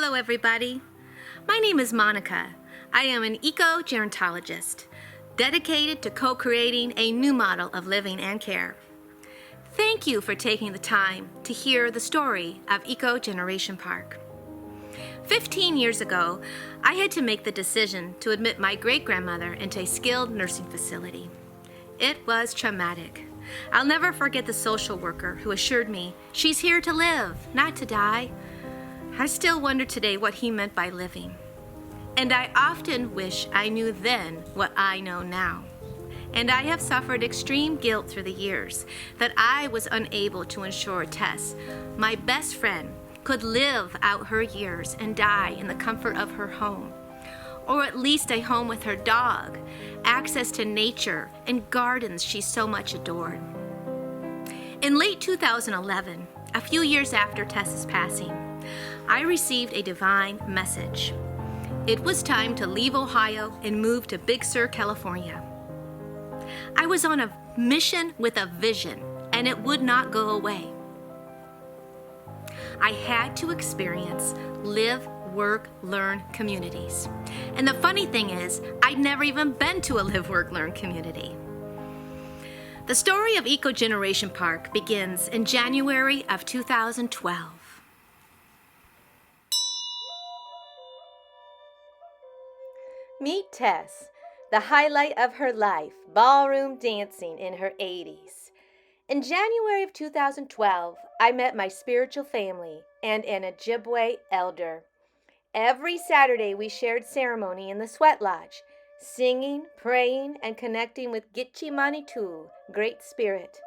Hello, everybody. My name is Monica. I am an eco-gerontologist dedicated to co-creating a new model of living and care. Thank you for taking the time to hear the story of Eco Generation Park. 15 years ago, I had to make the decision to admit my great-grandmother into a skilled nursing facility. It was traumatic. I'll never forget the social worker who assured me she's here to live, not to die. I still wonder today what he meant by living. And I often wish I knew then what I know now. And I have suffered extreme guilt through the years that I was unable to ensure Tess, my best friend, could live out her years and die in the comfort of her home. Or at least a home with her dog, access to nature, and gardens she so much adored. In late 2011, a few years after Tess's passing, I received a divine message. It was time to leave Ohio and move to Big Sur, California. I was on a mission with a vision, and it would not go away. I had to experience live, work, learn communities. And the funny thing is, I'd never even been to a live, work, learn community. The story of Eco Generation Park begins in January of 2012. Meet Tess, the highlight of her life, ballroom dancing in her 80s. In January of 2012, I met my spiritual family and an Ojibwe elder. Every Saturday we shared ceremony in the sweat lodge, singing, praying, and connecting with Gitche Manitou, Great Spirit.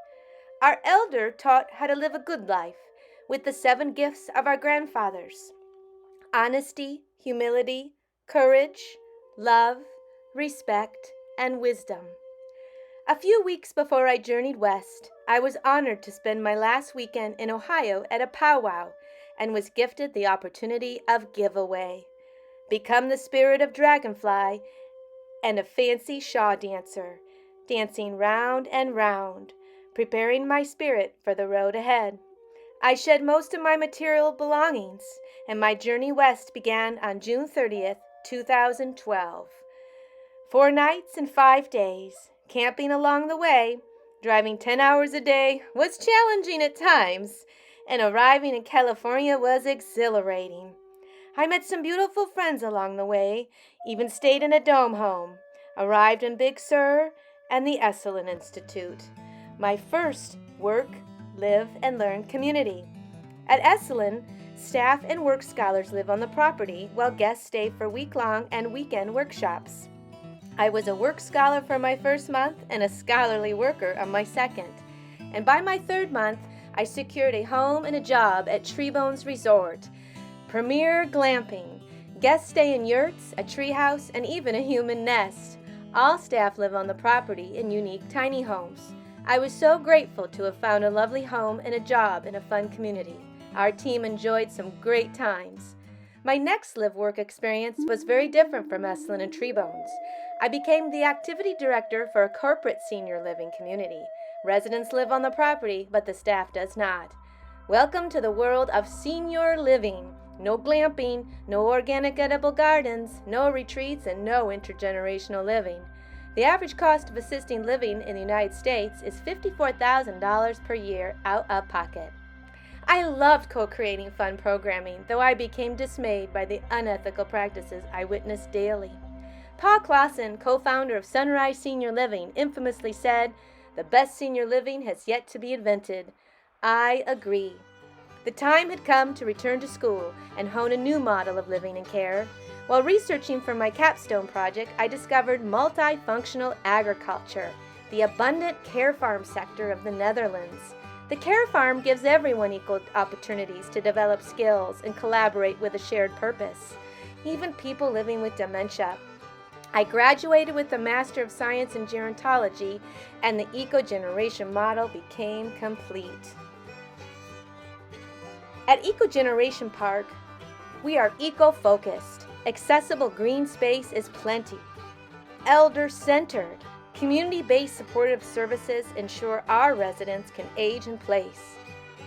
Our elder taught how to live a good life with the 7 gifts of our grandfathers: honesty, humility, courage, love, respect, and wisdom. A few weeks before I journeyed west, I was honored to spend my last weekend in Ohio at a powwow and was gifted the opportunity of giveaway. Become the spirit of Dragonfly and a fancy Shaw dancer, dancing round and round, preparing my spirit for the road ahead. I shed most of my material belongings, and my journey west began on June 30th, 2012. 4 nights and 5 days, camping along the way, driving 10 hours a day was challenging at times, and arriving in California was exhilarating. I met some beautiful friends along the way, even stayed in a dome home, arrived in Big Sur and the Esalen Institute, my first work, live, and learn community. At Esalen, staff and work scholars live on the property while guests stay for week-long and weekend workshops. I was a work scholar for my first month and a scholarly worker on my second. And by my 3rd month, I secured a home and a job at Treebones Resort, premier glamping. Guests stay in yurts, a treehouse, and even a human nest. All staff live on the property in unique tiny homes. I was so grateful to have found a lovely home and a job in a fun community. Our team enjoyed some great times. My next live-work experience was very different from Esalen and Treebones. I became the activity director for a corporate senior living community. Residents live on the property, but the staff does not. Welcome to the world of senior living. No glamping, no organic edible gardens, no retreats, and no intergenerational living. The average cost of assisted living in the United States is $54,000 per year out of pocket. I loved co-creating fun programming, though I became dismayed by the unethical practices I witnessed daily. Paul Clausen, co-founder of Sunrise Senior Living, infamously said, "The best senior living has yet to be invented." I agree. The time had come to return to school and hone a new model of living and care. While researching for my capstone project, I discovered multifunctional agriculture, the abundant care farm sector of the Netherlands. The care farm gives everyone equal opportunities to develop skills and collaborate with a shared purpose, even people living with dementia. I graduated with a Master of Science in Gerontology, and the Eco Generation model became complete. At Eco Generation Park, we are eco-focused. Accessible green space is plenty. Elder-centered. Community-based supportive services ensure our residents can age in place.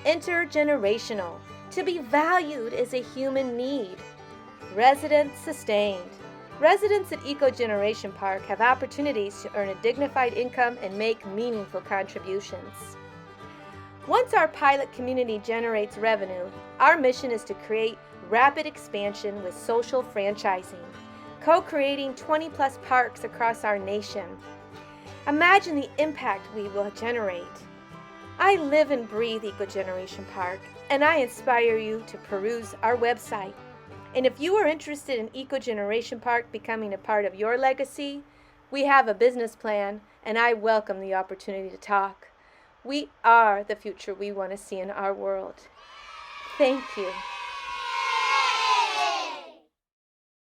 Intergenerational. To be valued is a human need. Residents sustained. Residents at Eco Generation Park have opportunities to earn a dignified income and make meaningful contributions. Once our pilot community generates revenue, our mission is to create rapid expansion with social franchising, co-creating 20-plus parks across our nation. Imagine the impact we will generate. I live and breathe Eco Generation Park, and I inspire you to peruse our website. And if you are interested in Eco Generation Park becoming a part of your legacy, we have a business plan, and I welcome the opportunity to talk. We are the future we want to see in our world. Thank you.